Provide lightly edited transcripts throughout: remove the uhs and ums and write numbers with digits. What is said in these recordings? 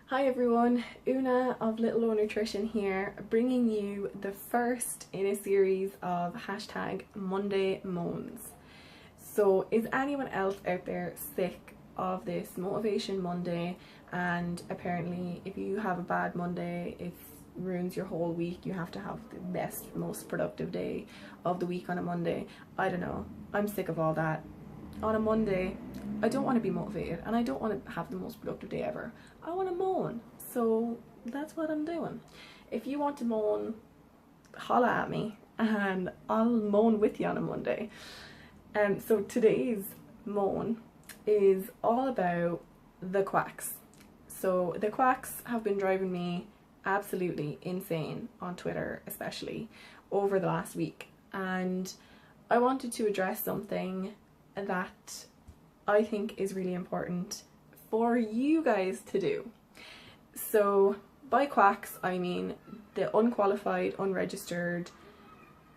Hi everyone, Una of Little O Nutrition here, bringing you the first in a series of #MondayMoans. So is anyone else out there sick of this Motivation Monday? And apparently if you have a bad Monday, it ruins your whole week. You have to have the best, most productive day of the week on a Monday. I don't know, I'm sick of all that. On a Monday, I don't want to be motivated and I don't want to have the most productive day ever. I want to moan. So that's what I'm doing. If you want to moan, holla at me and I'll moan with you on a Monday. So today's moan is all about the quacks. So the quacks have been driving me absolutely insane on Twitter, especially over the last week. And I wanted to address something that I think is really important for you guys to do. So by quacks I mean the unqualified, unregistered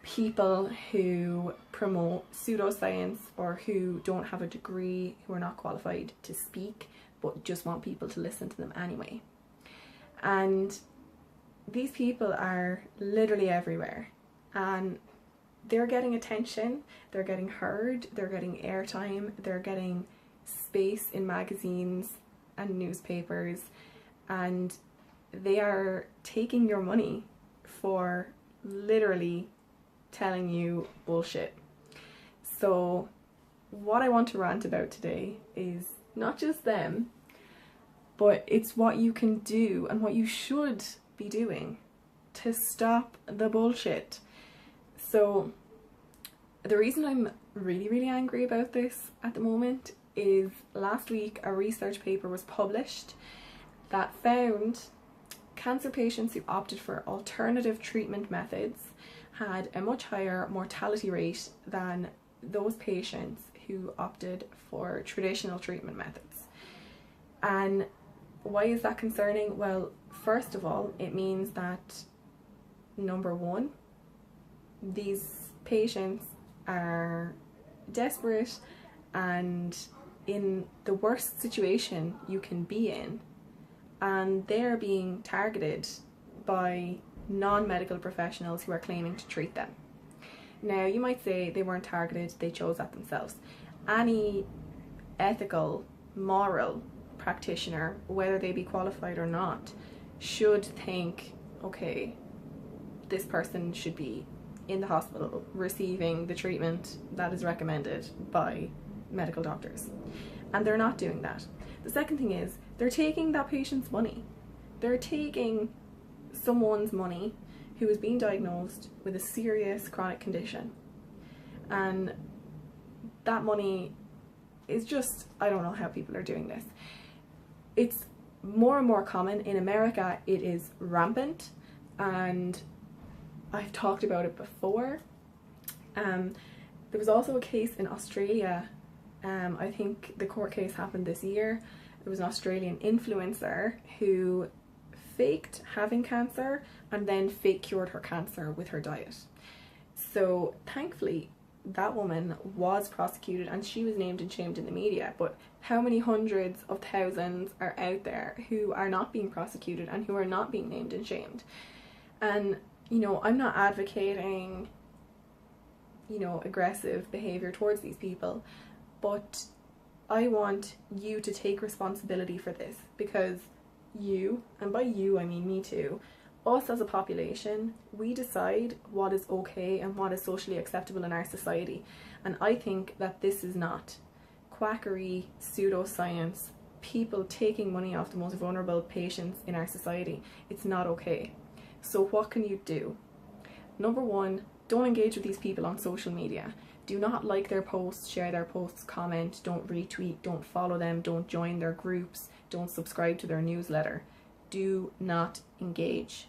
people who promote pseudoscience or who don't have a degree, who are not qualified to speak but just want people to listen to them anyway. And these people are literally everywhere and they're getting attention, they're getting heard, they're getting airtime, they're getting space in magazines and newspapers, and they are taking your money for literally telling you bullshit. So what I want to rant about today is not just them, but it's what you can do and what you should be doing to stop the bullshit. So the reason I'm really angry about this at the moment is last week a research paper was published that found cancer patients who opted for alternative treatment methods had a much higher mortality rate than those patients who opted for traditional treatment methods. And why is that concerning? Well, first of all, it means that, number one, these patients are desperate and in the worst situation you can be in, and they're being targeted by non-medical professionals who are claiming to treat them. Now you might say they weren't targeted, they chose that themselves. Any ethical, moral practitioner, whether they be qualified or not, should think, okay, this person should be in the hospital receiving the treatment that is recommended by medical doctors. And they're not doing that. The second thing is they're taking that patient's money. They're taking someone's money who is being diagnosed with a serious chronic condition. And that money is just, I don't know how people are doing this. It's more and more common. In America it is rampant, and I've talked about it before. There was also a case in Australia, I think the court case happened this year. There was an Australian influencer who faked having cancer and then fake cured her cancer with her diet. So thankfully that woman was prosecuted and she was named and shamed in the media, but how many hundreds of thousands are out there who are not being prosecuted and who are not being named and shamed? And you know, I'm not advocating, you know, aggressive behaviour towards these people, but I want you to take responsibility for this, because you, and by you I mean me too, us as a population, we decide what is okay and what is socially acceptable in our society. And I think that this is not. Quackery, pseudoscience, people taking money off the most vulnerable patients in our society, it's not okay. So what can you do? Number one, don't engage with these people on social media. Do not like their posts, share their posts, comment, don't retweet, don't follow them, don't join their groups, don't subscribe to their newsletter. Do not engage.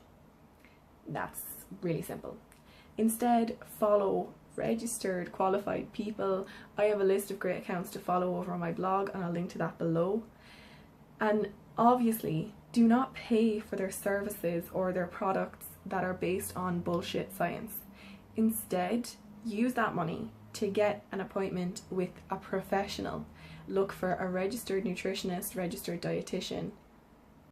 That's really simple. Instead, follow registered, qualified people. I have a list of great accounts to follow over on my blog and I'll link to that below. And obviously, do not pay for their services or their products that are based on bullshit science. Instead, use that money to get an appointment with a professional. Look for a registered nutritionist, registered dietitian